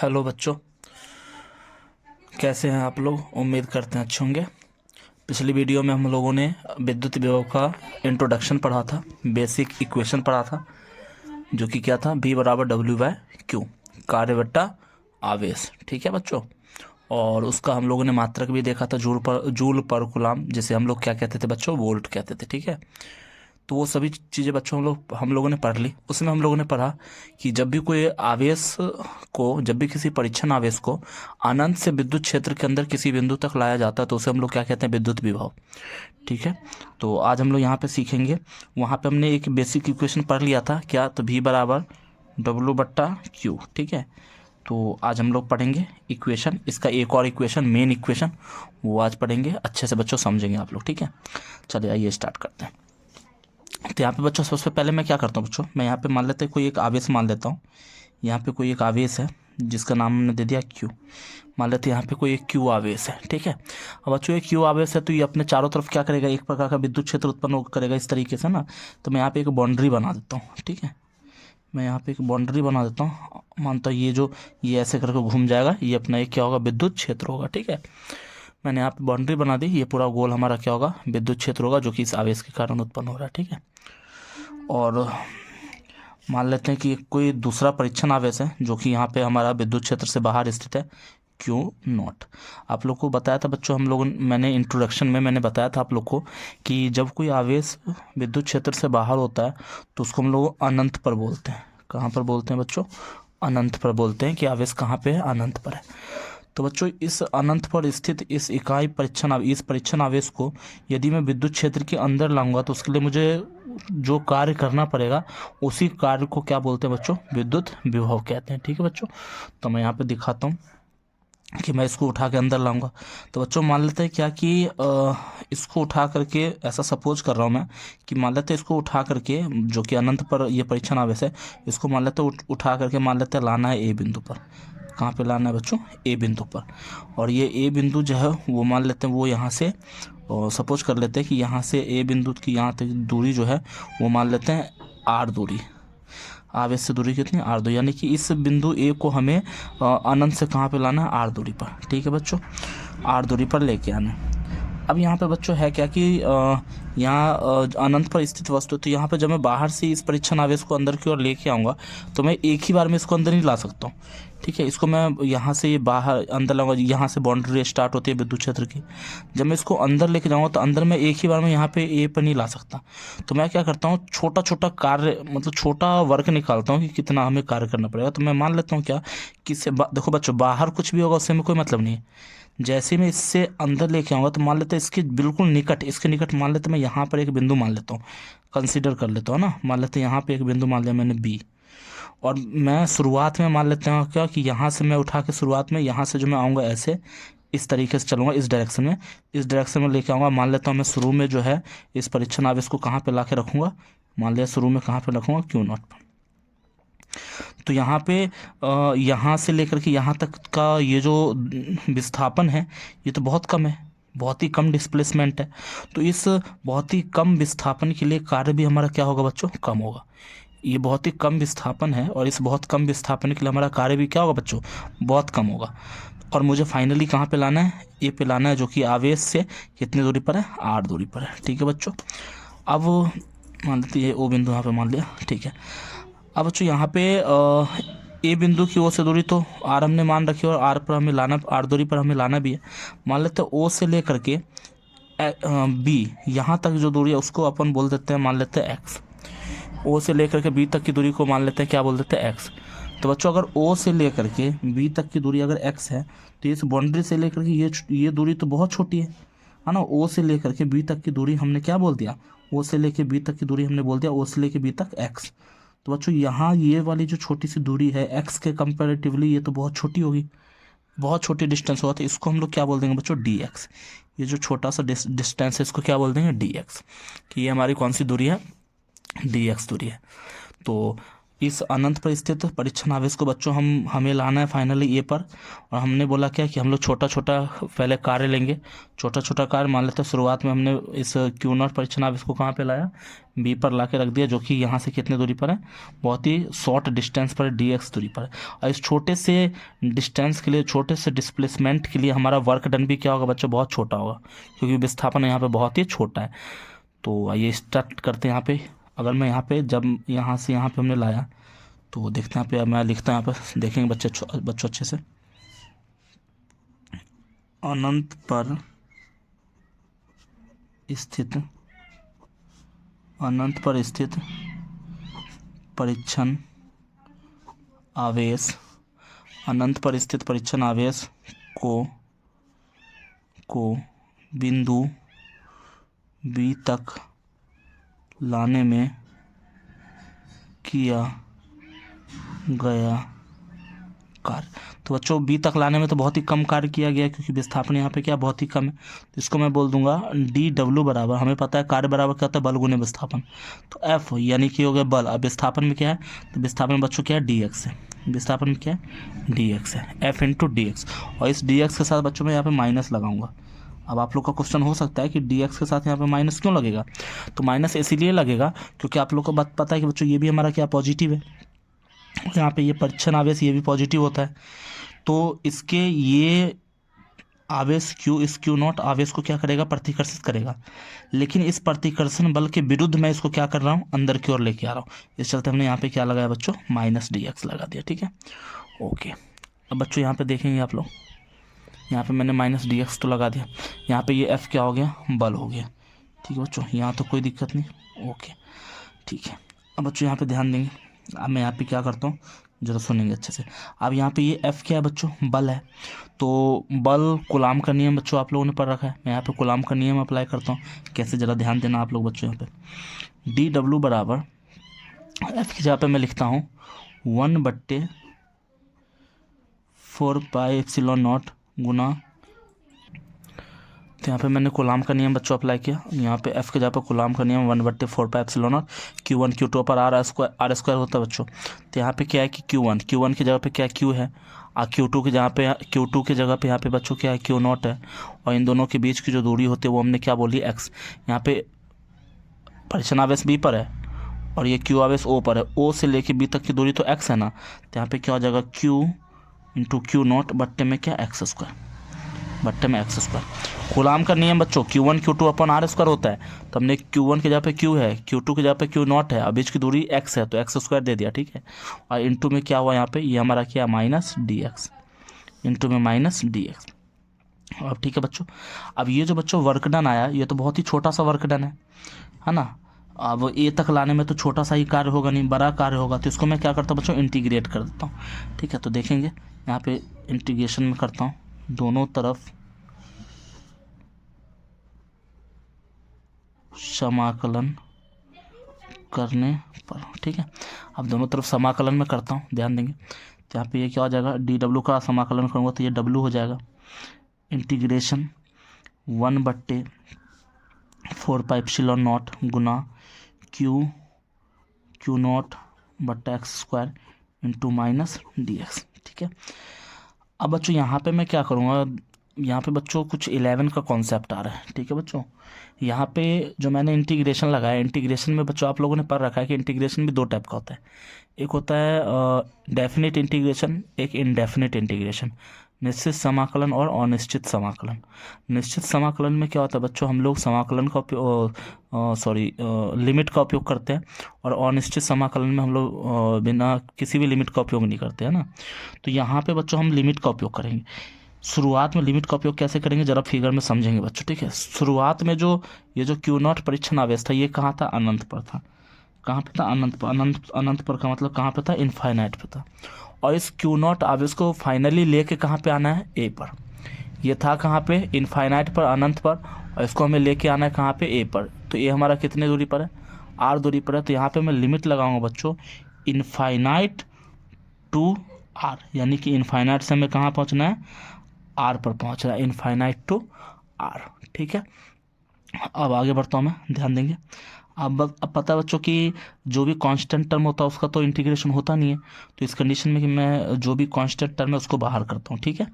Hello बच्चों, कैसे हैं आप लोग। उम्मीद करते हैं अच्छे होंगे। पिछली वीडियो में हम लोगों ने विद्युत विभव का इंट्रोडक्शन पढ़ा था, बेसिक इक्वेशन पढ़ा था, जो कि क्या था, V बराबर W/Q, कार्य बट्टा आवेश। ठीक है बच्चों। और उसका हम लोगों ने मात्रक भी देखा था, जूल पर कूलम, जिसे हम लोग क्या कहते थे बच्चों, वोल्ट कहते थे। ठीक है। तो वो सभी चीज़ें बच्चों हम लोगों ने पढ़ ली। उसमें हम लोगों ने पढ़ा कि जब भी कोई आवेश जब भी किसी परीक्षण आवेश को अनंत से विद्युत क्षेत्र के अंदर किसी बिंदु तक लाया जाता है तो उसे हम लोग क्या कहते हैं, विद्युत विभव। ठीक है। तो आज हम लोग यहाँ पे सीखेंगे। वहाँ पे हमने एक बेसिक इक्वेशन पढ़ लिया था, क्या, तो V बराबर W/Q। ठीक है। तो आज हम लोग पढ़ेंगे इक्वेशन, इसका एक और इक्वेशन, मेन इक्वेशन, वो आज पढ़ेंगे। अच्छे से बच्चों समझेंगे आप लोग। ठीक है। चलिए आइए स्टार्ट करते हैं। तो यहाँ पे बच्चों सबसे पहले मैं क्या करता हूँ बच्चों, मैं यहाँ पे मान लेते हैं कोई एक आवेश मान लेता हूँ। यहाँ पे कोई एक आवेश है जिसका नाम हमने दे दिया Q। मान लेते हैं यहाँ पे कोई एक Q आवेश है। ठीक है। अब बच्चों ये Q आवेश है तो ये अपने चारों तरफ क्या करेगा, एक प्रकार का विद्युत क्षेत्र उत्पन्न करेगा इस तरीके से ना। तो मैं यहाँ पे एक बाउंड्री बना देता हूँ। ठीक है। मैं यहाँ पे एक बाउंड्री बना देता हूँ। मानता हूँ ये ऐसे करके घूम जाएगा, ये अपना एक क्या होगा, विद्युत क्षेत्र होगा। ठीक है। मैंने यहाँ पे बाउंड्री बना दी, ये पूरा गोल हमारा क्या होगा, विद्युत क्षेत्र होगा, जो कि इस आवेश के कारण उत्पन्न हो रहा है। ठीक है। और मान लेते हैं कि कोई दूसरा परीक्षण आवेश है जो कि यहाँ पे हमारा विद्युत क्षेत्र से बाहर स्थित है, Q0। आप लोग को बताया था बच्चों, मैंने इंट्रोडक्शन में मैंने बताया था आप लोग को कि जब कोई आवेश विद्युत क्षेत्र से बाहर होता है तो उसको हम लोग अनंत पर बोलते हैं। कहाँ पर बोलते हैं बच्चों, अनंत पर बोलते हैं कि आवेश कहाँ पे है, अनंत पर है। तो बच्चों इस अनंत पर स्थित इस इस परीक्षण आवेश को यदि मैं विद्युत क्षेत्र के अंदर लाऊंगा तो उसके लिए मुझे जो कार्य करना पड़ेगा उसी कार्य को क्या बोलते हैं बच्चों, विद्युत विभव कहते हैं। ठीक है बच्चों। तो मैं यहाँ पे दिखाता हूँ कि मैं इसको उठा के अंदर लाऊंगा। तो बच्चों मान लेते हैं क्या कि इसको उठा करके, ऐसा सपोज कर रहा हूँ मैं कि मान लेते हैं इसको उठा करके, जो कि अनंत पर ये परीक्षण आवेश है, इसको मान लेते हैं उठा करके मान लेते हैं लाना है ए बिंदु पर। कहाँ पे लाना है बच्चों, ए बिंदु पर। और ये ए बिंदु जो है वो मान लेते हैं वो यहाँ से, सपोज कर लेते हैं कि यहाँ से ए बिंदु की यहाँ तक दूरी जो है वो मान लेते हैं आर दूरी। आवेश से दूरी कितनी, आर दूरी, यानी कि इस बिंदु ए को हमें अनंत से कहाँ पे लाना है, आर दूरी पर। ठीक है बच्चों, आर दूरी पर लेके आना है। अब यहाँ पे बच्चों है क्या कि यहाँ अनंत पर स्थित वस्तु, तो यहाँ पे जब मैं बाहर से इस परीक्षण आवेश को अंदर की ओर लेके आऊँगा तो मैं एक ही बार में इसको अंदर नहीं ला सकता हूँ। ठीक है। इसको मैं यहाँ से बाहर अंदर लाऊंगा, यहाँ से बाउंड्री स्टार्ट होती है विद्युत क्षेत्र की। जब मैं इसको अंदर लेके जाऊँगा तो अंदर मैं एक ही बार में यहाँ पे ए पर नहीं ला सकता। तो मैं क्या करता हूँ, छोटा छोटा कार्य, मतलब छोटा वर्क निकालता हूँ कि कितना हमें कार्य करना पड़ेगा। तो मैं मान लेता हूँ क्या कि देखो बच्चों, बाहर कुछ भी होगा उससे में कोई मतलब नहीं है। जैसे मैं इससे अंदर लेके आऊँगा तो मान लेते हैं इसके बिल्कुल निकट, इसके निकट मान लेते हैं, मैं यहाँ पर एक बिंदु मान लेता हूँ, कंसीडर कर लेता हूँ ना। मान लेते हैं यहाँ पे एक बिंदु मान लिया मैंने बी। और मैं शुरुआत में मान लेते हैं क्या कि यहाँ से मैं उठा के शुरुआत में यहाँ से जो मैं आऊँगा ऐसे इस तरीके से चलूँगा, इस डायरेक्शन में लेके आऊँगा। मान लेता हूँ मैं शुरू में जो है इस परीक्षण आवेश को कहाँ पे ला के रखूँगा, मान लिया शुरू में कहाँ पे रखूँगा, Q0 पर। तो यहाँ पे यहाँ से लेकर के यहाँ तक का ये जो विस्थापन है ये तो बहुत कम है, बहुत ही कम डिस्प्लेसमेंट है। तो इस बहुत ही कम विस्थापन के लिए कार्य भी हमारा क्या होगा बच्चों, कम होगा। ये बहुत ही कम विस्थापन है और इस बहुत कम विस्थापन के लिए हमारा कार्य भी क्या होगा बच्चों, बहुत कम होगा। और मुझे फाइनली कहाँ पे लाना है, ए पे लाना है, जो कि आवेश से कितनी दूरी पर है, आर दूरी पर है। ठीक है बच्चों। अब मान लेते ये ओ बिंदु यहाँ पे मान लिया। ठीक है। अब बच्चों यहाँ पे ए बिंदु की ओ से दूरी तो आर हमने मान रखी और आर पर हमें लाना, आर दूरी पर हमें लाना भी है। मान लेते हैं ओ से लेकर के बी यहाँ तक जो दूरी है उसको अपन बोल देते हैं, मान लेते हैं एक्स। ओ से लेकर के बी तक की दूरी को मान लेते हैं क्या बोल देते हैं, एक्स। तो बच्चों अगर ओ से लेकर के बी तक की दूरी अगर एक्स है तो इस बाउंड्री से लेकर के ये दूरी तो बहुत छोटी है ना। ओ से लेकर के बी तक की दूरी हमने क्या बोल दिया, ओ से लेकर बी तक की दूरी हमने बोल दिया ओ से लेकर बी तक एक्स। तो बच्चों यहाँ ये वाली जो छोटी सी दूरी है एक्स के कंपैरेटिवली ये तो बहुत छोटी होगी, बहुत छोटी डिस्टेंस होगा। तो इसको हम लोग क्या बोल देंगे बच्चों, डी एक्स। ये जो छोटा सा डिस्टेंस है इसको क्या बोल देंगे, डी एक्स। कि ये हमारी कौन सी दूरी है, डी एक्स दूरी है। तो इस अनंत पर स्थित परिच्छन आवेश को बच्चों हमें लाना है फाइनली ए पर। और हमने बोला क्या कि हम लोग छोटा छोटा पहले कार्य लेंगे, छोटा छोटा कार्य मान लेते हैं। शुरुआत में हमने इस क्यू नॉट परिच्छन आवेश को कहाँ पे लाया, बी पर ला के रख दिया, जो कि यहाँ से कितने दूरी पर है, बहुत ही शॉर्ट डिस्टेंस पर, dx दूरी पर है। और इस छोटे से डिस्टेंस के लिए, छोटे से डिस्प्लेसमेंट के लिए हमारा वर्क डन भी क्या होगा बच्चों, बहुत छोटा होगा, क्योंकि विस्थापन यहाँ पे बहुत ही छोटा है। तो आइए स्टार्ट करते हैं। यहाँ पे अगर मैं यहाँ पे, जब यहाँ से यहाँ पे हमने लाया, तो देखते हैं यहाँ पे, मैं लिखता हूँ यहाँ पे, देखेंगे बच्चों अच्छे से। अनंत पर स्थित, अनंत पर स्थित परिच्छन आवेश, अनंत पर स्थित परिच्छन आवेश को बिंदु बी तक लाने में किया गया कार्य। तो बच्चों बी तक लाने में तो बहुत ही कम कार्य किया गया, क्योंकि विस्थापन यहाँ पे क्या बहुत ही कम है। तो इसको मैं बोल दूंगा dw बराबर, हमें पता है कार्य बराबर क्या होता है, बल गुने विस्थापन। तो F यानी कि हो गया बल। अब विस्थापन में क्या है, तो विस्थापन में बच्चों क्या है, dx है। विस्थापन में क्या है, dx है, F इंटू dx। और इस dx के साथ बच्चों मैं यहाँ पे माइनस लगाऊंगा। अब आप लोग का क्वेश्चन हो सकता है कि dx के साथ यहाँ पे माइनस क्यों लगेगा, तो माइनस इसीलिए लगेगा क्योंकि आप लोग को बात पता है कि बच्चों ये भी हमारा क्या पॉजिटिव है, यहाँ पे ये परिच्छन आवेश ये भी पॉजिटिव होता है। तो इसके ये आवेश Q, इस Q नॉट आवेश को क्या करेगा, प्रतिकर्षित करेगा। लेकिन इस प्रतिकर्षण बल के विरुद्ध मैं इसको क्या कर रहा हूँ, अंदर की ओर लेके आ रहा हूँ। इस चलते हमने यहाँ पे क्या लगाया बच्चों, माइनस dx लगा दिया। ठीक है, ओके। अब बच्चों यहाँ पे देखेंगे आप लोग, यहाँ पे मैंने माइनस dx तो लगा दिया। यहाँ पे ये F क्या हो गया, बल हो गया। ठीक है बच्चों, यहाँ तो कोई दिक्कत नहीं, ओके ठीक है। अब बच्चों यहाँ पे ध्यान देंगे, अब मैं यहाँ पे क्या करता हूँ, जरा सुनेंगे अच्छे से। अब यहाँ पे ये F क्या है बच्चों, बल है। तो बल कूलाम का नियम बच्चों आप लोगों ने पढ़ रखा है, मैं यहाँ पे कूलाम का नियम अप्लाई करता हूँ। कैसे, जरा ध्यान देना आप लोग बच्चों। यहाँ पे dw बराबर F की जगह पे मैं लिखता हूँ 1/4πε0 गुना, तो यहाँ पे मैंने कूलाम का नियम बच्चों अप्लाई किया। यहाँ पे F के जगह पर कूलाम का नियम 1/4πε0, Q1 Q2 पर आर स्क्वायर होता है बच्चों। तो यहाँ पे क्या है कि Q1 की जगह पे क्या Q है, और Q2 की जगह पे यहाँ पे बच्चों क्या है, Q नॉट है। और इन दोनों के बीच की जो दूरी होती है वो हमने क्या बोली, x। यहाँ पे परिच्छन आवेश B पर है और ये Q आवेश O पर है, O से लेके B तक की दूरी तो x है ना। तो यहाँ पे क्या हो जाएगा, Q इंटू Q नॉट बट्टे में क्या, x स्क्वायर, बट्टे में x स्क्वायर। कूलाम का नियम बच्चों Q1 Q2 upon are square होता है। तो हमने Q1 की जगह पे Q है, Q2 की जगह पे Q नॉट है, और बीच की दूरी x है तो x स्क्वायर दे दिया। ठीक है, और इंटू में क्या हुआ, यहाँ पे ये हमारा क्या, माइनस dx, इंटू में माइनस dx। अब ठीक है बच्चों, अब ये जो बच्चों वर्क डन आया, ये तो बहुत ही छोटा सा वर्क डन है ना। अब ए तक लाने में तो छोटा सा ही कार्य होगा, नहीं बड़ा कार्य होगा। तो इसको मैं क्या करता हूँ बच्चों, इंटीग्रेट कर देता हूँ। ठीक है, तो देखेंगे यहाँ पे इंटीग्रेशन में करता हूँ, दोनों तरफ समाकलन करने पर। ठीक है, अब दोनों तरफ समाकलन में करता हूँ, ध्यान देंगे। तो यहाँ पे ये क्या हो जाएगा, dw का समाकलन करूँगा तो ये w हो जाएगा, इंटीग्रेशन 1/4πε0 गुना Q नॉट बट्टा x square into minus dx। ठीक है, अब बच्चों यहाँ पे मैं क्या करूँगा, यहाँ पे बच्चों कुछ 11 का कॉन्सेप्ट आ रहा है। ठीक है बच्चों, यहाँ पे जो मैंने इंटीग्रेशन लगाया, इंटीग्रेशन में बच्चों आप लोगों ने पढ़ रखा है कि इंटीग्रेशन भी दो टाइप का होता है। एक होता है डेफिनेट इंटीग्रेशन, एक इनडेफिनेट इंटीग्रेशन, निश्चित समाकलन और अनिश्चित समाकलन। निश्चित समाकलन में क्या होता है बच्चों, हम लोग समाकलन का उपयोग लिमिट का उपयोग करते हैं, और अनिश्चित समाकलन में हम लोग बिना किसी भी लिमिट का उपयोग नहीं करते हैं ना। तो यहाँ पे बच्चों हम लिमिट का उपयोग करेंगे। शुरुआत में लिमिट का उपयोग कैसे करेंगे, जरा फिगर में समझेंगे बच्चों। ठीक है, शुरुआत में जो ये जो Q नॉट परिच्छन आवेश था, ये कहाँ था, अनंत पर था। कहाँ पे था, अनंत पर। अनंत पर का मतलब कहाँ पे था, इनफाइनाइट पे था। और इस Q नॉट आवेश को फाइनली लेके कहाँ पे आना है, A पर। ये था कहाँ पे, इनफाइनाइट पर, अनंत पर, और इसको हमें लेके आना है कहाँ पे, A पर। तो ये हमारा कितने दूरी पर है, R दूरी पर है। तो यहाँ पे मैं लिमिट लगाऊंगा बच्चों, इनफाइनाइट टू R, यानी कि इनफाइनाइट से हमें कहाँ पहुँचना है, R पर पहुँचना है, इनफाइनाइट टू R। ठीक है, अब आगे बढ़ता हूँ मैं, ध्यान देंगे। अब पता है बच्चों कि जो भी कांस्टेंट टर्म होता है उसका तो इंटीग्रेशन होता नहीं है, तो इस कंडीशन में कि मैं जो भी कांस्टेंट टर्म है उसको बाहर करता हूँ। ठीक है,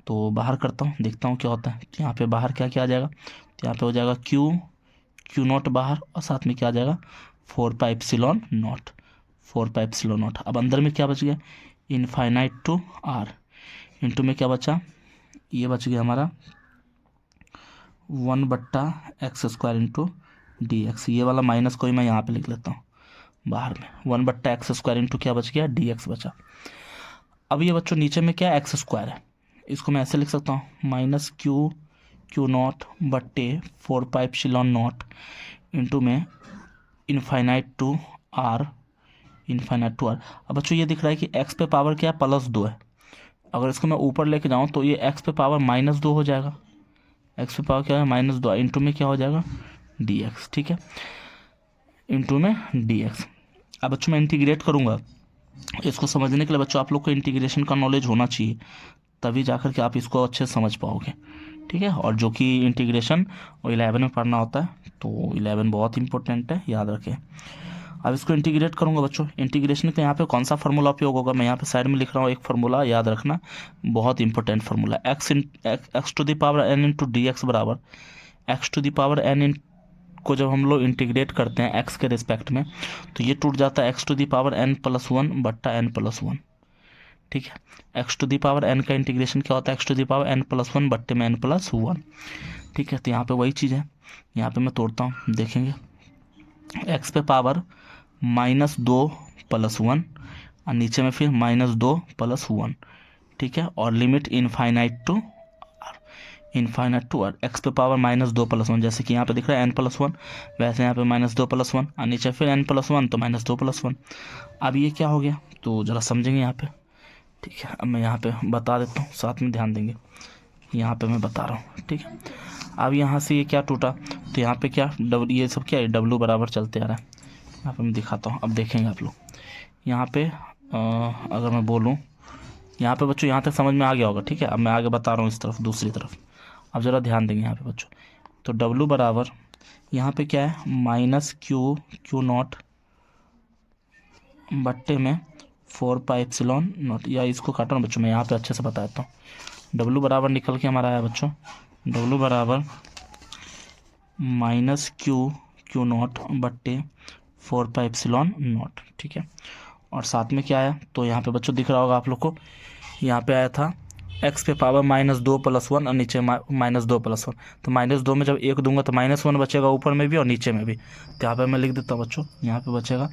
तो बाहर करता हूँ, देखता हूँ क्या होता है। तो यहाँ पे बाहर क्या क्या आ जाएगा, तो यहाँ पे हो जाएगा क्यू नॉट बाहर, और साथ में क्या आ जाएगा 4 पाई नॉट, 4 पाई नॉट। अब अंदर में क्या बच गया, इनफाइनाइट टू आर, इंटू में क्या बचा, ये बच गया हमारा 1/x² इंटू डी एक्स। ये वाला माइनस को ही मैं यहाँ पे लिख लेता हूँ बाहर में, 1/x² इंटू क्या बच गया, डी एक्स बचा। अब ये बच्चों नीचे में क्या x² है, इसको मैं ऐसे लिख सकता हूँ माइनस क्यू नॉट बट्टे 4 पाई नॉट इंटू में infinite to R, infinite to R. अब बच्चों ये दिख रहा है कि x पे पावर क्या है, +2 है। अगर इसको मैं ऊपर लेके जाऊँ तो ये x पे पावर -2 हो जाएगा, x पे पावर क्या है -2, इंटू में क्या हो जाएगा dx। ठीक है, इंटू में dx। अब बच्चों मैं इंटीग्रेट करूँगा, इसको समझने के लिए बच्चों आप लोग को इंटीग्रेशन का नॉलेज होना चाहिए, तभी जाकर के आप इसको अच्छे से समझ पाओगे। ठीक है, और जो कि इंटीग्रेशन 11 में पढ़ना होता है, तो 11 बहुत इंपॉर्टेंट है, याद रखें। अब इसको इंटीग्रेट करूंगा बच्चों, इंटीग्रेशन का यहाँ पे कौन सा फार्मूला उपयोग होगा, मैं यहाँ पे साइड में लिख रहा हूँ एक फार्मूला, याद रखना बहुत important formula, x to the power n into d x बराबर x to the power n को जब हम लोग इंटीग्रेट करते हैं एक्स के रिस्पेक्ट में, तो ये टूट जाता है x to the power n+1 बट्टा n+1। ठीक है, x to the power n का इंटीग्रेशन क्या होता है, x to the power n+1 बट्टे में n+1। ठीक है, तो यहाँ पे वही चीज़ है, यहाँ पे मैं तोड़ता हूँ, देखेंगे एक्स पे पावर -2 + 1 और नीचे में फिर -2 + 1। ठीक है, और limit infinite to R, x पे पावर -2 + 1, जैसे कि यहाँ पे दिख रहा है n+1, वैसे यहाँ पे -2 + 1 और नीचे फिर n+1 तो -2 + 1। अब ये क्या हो गया, तो ज़रा समझेंगे यहाँ पे। ठीक है, अब मैं यहाँ पे बता देता हूँ, साथ में ध्यान देंगे, यहाँ पे मैं बता रहा हूँ। ठीक है, अब यहाँ से ये क्या टूटा, तो यहाँ पे क्या ये सब क्या है, W बराबर चलते आ रहा है। यहाँ पे मैं दिखाता हूँ, अब देखेंगे आप लोग यहाँ पे अगर मैं बोलूँ, यहाँ पे बच्चों यहाँ तक समझ में आ गया होगा। ठीक है, अब मैं आगे बता रहा हूँ इस तरफ, दूसरी तरफ, अब ज़रा ध्यान देंगे यहाँ पे बच्चों। तो W बराबर यहाँ पे क्या है, -क्यू नॉट बट्टे में 4 पाई नॉट, या इसको काटा ना बच्चों, मैं यहाँ पे अच्छे से बता देता हूँ। W बराबर निकल के हमारा आया बच्चों, W बराबर -क्यू नॉट बट्टे 4 पाई नॉट। ठीक है, और साथ में क्या आया, तो यहाँ पे बच्चों दिख रहा होगा आप लोग को, यहाँ पे आया था x पे पावर -2 + 1 और नीचे -2 + 1। तो -2 में जब 1 दूंगा तो -1 बचेगा ऊपर में भी और नीचे में भी, तो यहाँ पे मैं लिख देता हूँ बच्चों, यहाँ पे बचेगा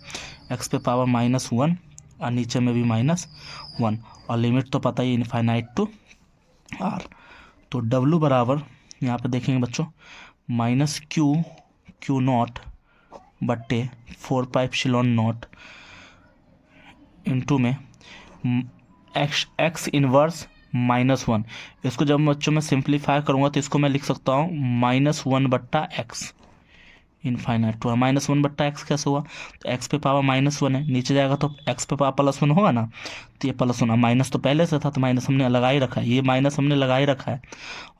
x पे पावर -1 और नीचे में भी -1, और लिमिट तो पता ही इनफाइनाइट टू r। तो W बराबर यहाँ पे देखेंगे बच्चों -क्यू नॉट बट्टे 4 पाई नॉट इंटू में x इनवर्स -1। इसको जब बच्चों में सिंप्लीफाई करूँगा तो इसको मैं लिख सकता हूँ -1/x इनफाइनाइट टू। -1/x कैसे हुआ, तो x पे पावर -1 है, नीचे जाएगा तो x पे पावर +1 होगा ना, तो ये +1, माइनस तो पहले से था तो माइनस हमने लगा ही रखा है, ये माइनस हमने लगा ही रखा है,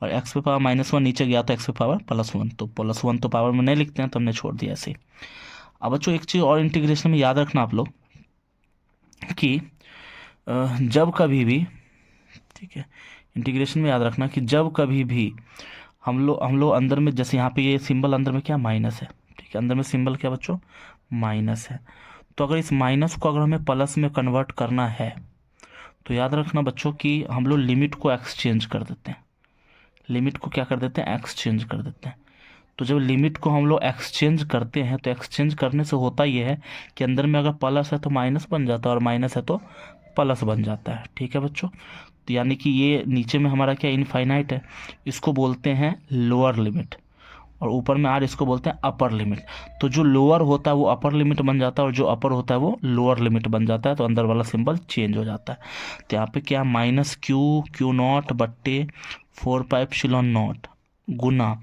और x पे पावर -1 नीचे गया तो x पे पावर +1, तो +1 तो पावर में नहीं लिखते हैं तो हमने छोड़ दिया ऐसे। अब बच्चों एक चीज़ और इंटीग्रेशन में याद रखना आप लोग कि जब कभी भी, ठीक है, इंटीग्रेशन में याद रखना कि जब कभी भी हम लोग अंदर में, जैसे यहाँ पे ये सिंबल अंदर में क्या माइनस है, ठीक है, अंदर में सिंबल क्या बच्चों माइनस है, तो अगर इस माइनस को अगर हमें प्लस में कन्वर्ट करना है तो याद रखना बच्चों कि हम लोग लिमिट को एक्सचेंज कर देते हैं, लिमिट को क्या कर देते हैं, एक्सचेंज कर देते हैं। तो जब लिमिट को हम लोग एक्सचेंज करते हैं तो एक्सचेंज करने से होता ये है कि अंदर में अगर प्लस है तो माइनस बन जाता है और माइनस है तो प्लस बन जाता है। ठीक है बच्चों, तो यानी कि ये नीचे में हमारा क्या इनफाइनाइट है, इसको बोलते हैं लोअर लिमिट, और ऊपर में आर इसको बोलते हैं अपर लिमिट। तो जो लोअर होता है वो अपर लिमिट बन जाता है और जो अपर होता है वो लोअर लिमिट बन जाता है, तो अंदर वाला सिंबल चेंज हो जाता है। तो यहाँ पे क्या -क्यू नॉट बट्टे 4 पाई नॉट गुना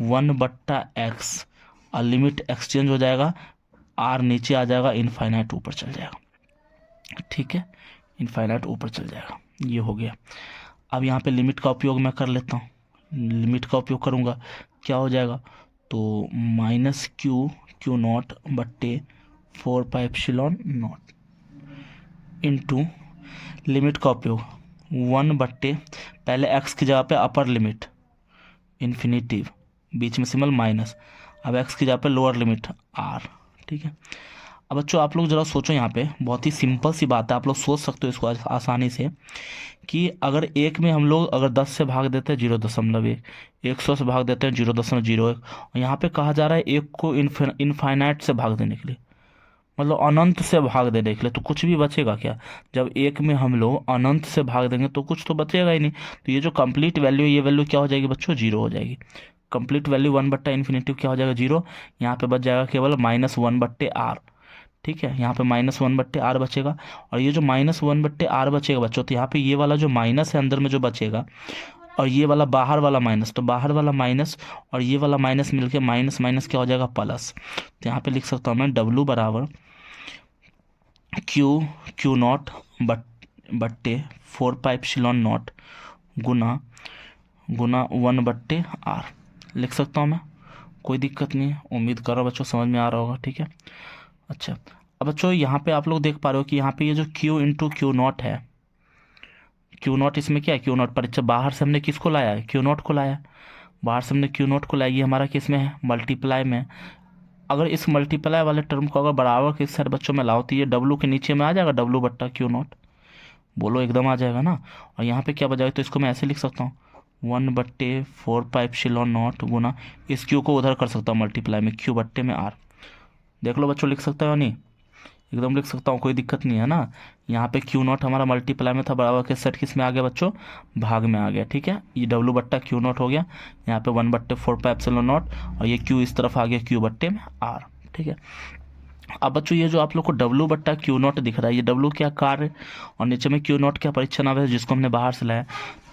1/x, और लिमिट एक्सचेंज हो जाएगा, आर नीचे आ जाएगा, इनफाइनाइट ऊपर चल जाएगा। ठीक है, इनफाइनाइट ऊपर चल जाएगा, ये हो गया। अब यहाँ पे लिमिट का उपयोग मैं कर लेता हूँ, लिमिट का उपयोग करूँगा क्या हो जाएगा, तो माइनस क्यू नॉट बट्टे 4πε0 इंटू लिमिट का उपयोग 1 बट्टे पहले x की जगह पे अपर लिमिट इन्फिनिटिव, बीच में सिंबल माइनस, अब x की जगह पे लोअर लिमिट r। ठीक है, अब बच्चों आप लोग ज़रा सोचो, यहाँ पे बहुत ही सिंपल सी बात है, आप लोग सोच सकते हो इसको आसानी से कि अगर एक में हम लोग अगर 10 से भाग देते हैं 0.1, 100 से भाग देते हैं 0.01, और यहाँ पे कहा जा रहा है एक को इनफाइनाइट से भाग देने के लिए, मतलब अनंत से भाग देने के लिए, तो कुछ भी बचेगा क्या? जब एक में हम लोग अनंत से भाग देंगे तो कुछ तो बचेगा ही नहीं। तो ये जो कंप्लीट वैल्यू, ये वैल्यू क्या हो जाएगी बच्चों? 0 हो जाएगी। कंप्लीट वैल्यू 1/∞ क्या हो जाएगा? 0। यहाँ पे बच जाएगा केवल -1/r। ठीक है, यहाँ पे -1/r बचेगा, और ये जो -1/r बचेगा बच्चों, तो यहाँ पे ये वाला जो माइनस है अंदर में जो बचेगा, और ये वाला बाहर वाला माइनस, तो बाहर वाला माइनस और ये वाला माइनस मिलके माइनस माइनस क्या हो जाएगा? प्लस। तो यहाँ पे लिख सकता हूँ मैं W बराबर क्यू नॉट बट्टे 4πε0 गुना 1/r लिख सकता हूँ मैं, कोई दिक्कत नहीं है। उम्मीद कर रहा हूँ बच्चों समझ में आ रहा होगा। ठीक है, अच्छा अब बच्चों यहाँ पे आप लोग देख पा रहे हो कि यहाँ पे ये जो Q इंटू क्यू नॉट है, क्यू नॉट इसमें क्या है? क्यू नॉट परीक्षा बाहर से हमने किसको लाया है? क्यू नॉट को लाया है। बाहर से हमने क्यू नॉट को लाया, ये हमारा किस में है? मल्टीप्लाई में। अगर इस मल्टीप्लाई वाले टर्म को अगर बराबर के सारे बच्चों में लाओ तो ये W के नीचे में आ जाएगा, W बट्टा क्यू नॉट, बोलो एकदम आ जाएगा ना। और यहाँ पे क्या बजाएगा? तो इसको मैं ऐसे लिख सकता हूँ 1/4πε0 गुना, इस Q को उधर कर सकता हूँ मल्टीप्लाई में, Q बट्टे में R। देख लो बच्चों, लिख सकता है नहीं? एकदम लिख सकता हूँ, कोई दिक्कत नहीं है ना। यहाँ पे क्यू नॉट हमारा मल्टीप्लाई में था, बराबर के सेट किस में आ गया बच्चों? भाग में आ गया। ठीक है, ये W बट्टा क्यू नॉट हो गया, यहाँ पे 1/4πε0, और ये Q इस तरफ आ गया Q बट्टे में R। ठीक है, अब बच्चों ये जो आप लोग को W बट्टा क्यू नॉट दिख रहा है, ये W क्या? कार्य, और नीचे में क्यू नॉट क्या? परीक्षण आवेश, जिसको हमने बाहर से लाया।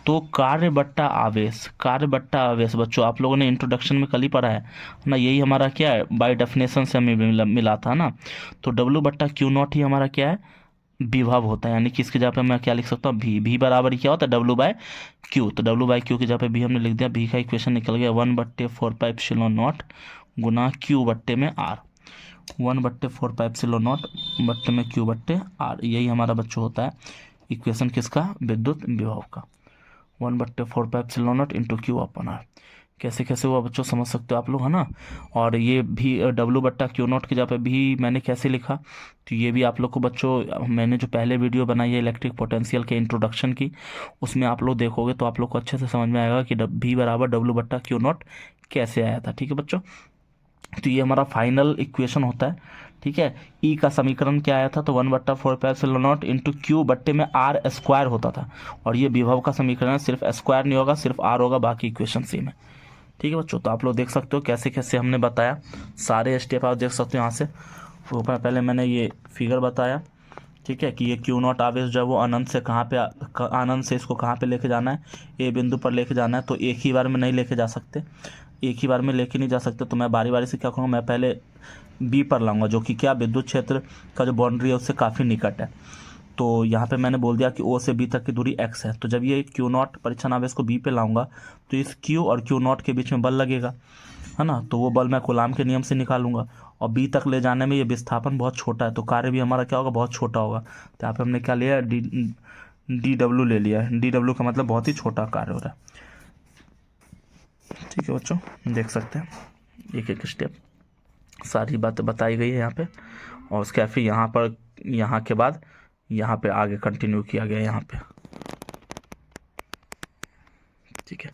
तो कार्य बट्टा आवेश, कार्य बट्टा आवेश बच्चों आप लोगों ने इंट्रोडक्शन में कल ही पढ़ा है ना, यही हमारा क्या है? बाय डेफिनेशन से हमें मिला था ना। तो W बट्टा क्यू नॉट ही हमारा क्या है? विभव होता है, यानी कि इसकी जगह पे मैं क्या लिख सकता हूँ? भी बराबर क्या होता है? W/Q। तो W/Q की जगह पे भी हमने लिख दिया, भी का इक्वेशन निकल गया 1/4πε0 गुना Q बट्टे में R, 1/4πε0 बट्टे में Q बट्टे R। यही हमारा बच्चों होता है इक्वेशन किसका? विद्युत विभव का, 1/4πε0 इंटू Q अपन R। कैसे कैसे हुआ बच्चों समझ सकते हो आप लोग, है ना। और ये भी W बट्टा क्यू नॉट की जगह पे भी मैंने कैसे लिखा, तो ये भी आप लोग को बच्चों, मैंने जो पहले वीडियो बनाई है इलेक्ट्रिक पोटेंशियल के इंट्रोडक्शन की, उसमें आप लोग देखोगे तो आप लोग को अच्छे से समझ में आएगा कि V बराबर W बट्टा क्यू नॉट कैसे आया था। ठीक है बच्चों, तो ये हमारा फाइनल इक्वेशन होता है। ठीक है, ई का समीकरण क्या आया था? तो 1/4πε0 इंटू Q बट्टे में R स्क्वायर होता था, और ये विभव का समीकरण सिर्फ स्क्वायर नहीं होगा, सिर्फ R होगा, बाकी इक्वेशन सेम है। ठीक है बच्चों, तो आप लोग देख सकते हो कैसे कैसे हमने बताया, सारे स्टेप आप देख सकते हो यहाँ से। तो पहले मैंने ये फिगर बताया, ठीक है, कि ये क्यू नॉट आवेश जो है वो अनंत से कहाँ पे, अनंत से इसको कहाँ पे लेके जाना है? ए बिंदु पर लेके जाना है। तो एक ही बार में नहीं लेके जा सकते, एक ही बार में लेके नहीं जा सकते, तो मैं बारी बारी से क्या करूँगा? मैं पहले बी पर लाऊंगा, जो कि क्या? विद्युत क्षेत्र का जो बाउंड्री है उससे काफ़ी निकट है। तो यहाँ पे मैंने बोल दिया कि ओ से बी तक की दूरी x है। तो जब ये क्यू नॉट परीक्षण आवेश को बी पे लाऊंगा तो इस क्यू और क्यू नॉट के बीच में बल लगेगा, है ना। तो वो बल मैं कूलाम के नियम से निकालूंगा, और बी तक ले जाने में ये विस्थापन बहुत छोटा है, तो कार्य भी हमारा क्या होगा? बहुत छोटा होगा। तो यहाँ पे हमने क्या लिया? DW ले लिया है। DW का मतलब बहुत ही छोटा कार्य हो रहा है। ठीक है बच्चों, देख सकते हैं एक एक स्टेप, सारी बातें बताई गई है यहाँ पे, और उसके फिर यहाँ पर, यहाँ के बाद यहाँ पे आगे कंटिन्यू किया गया यहाँ पे। ठीक है,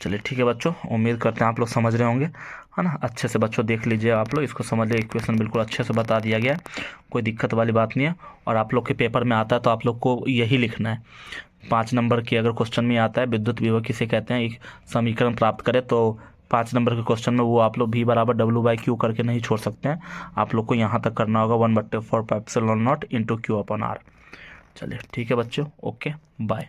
चलिए ठीक है बच्चों, उम्मीद करते हैं आप लोग समझ रहे होंगे, है ना। अच्छे से बच्चों देख लीजिए, आप लोग इसको समझ लीजिए, इक्वेशन बिल्कुल अच्छे से बता दिया गया है, कोई दिक्कत वाली बात नहीं है। और आप लोग के पेपर में आता है तो आप लोग को यही लिखना है, 5 नंबर के अगर क्वेश्चन में आता है विद्युत विभव किसे कहते हैं, एक समीकरण प्राप्त करें, तो 5 नंबर के क्वेश्चन में वो आप लोग V बराबर W/Q करके नहीं छोड़ सकते हैं, आप लोग को यहाँ तक करना होगा 1/4πε0 इंटू Q अपन R। चलिए ठीक है बच्चों, ओके बाय।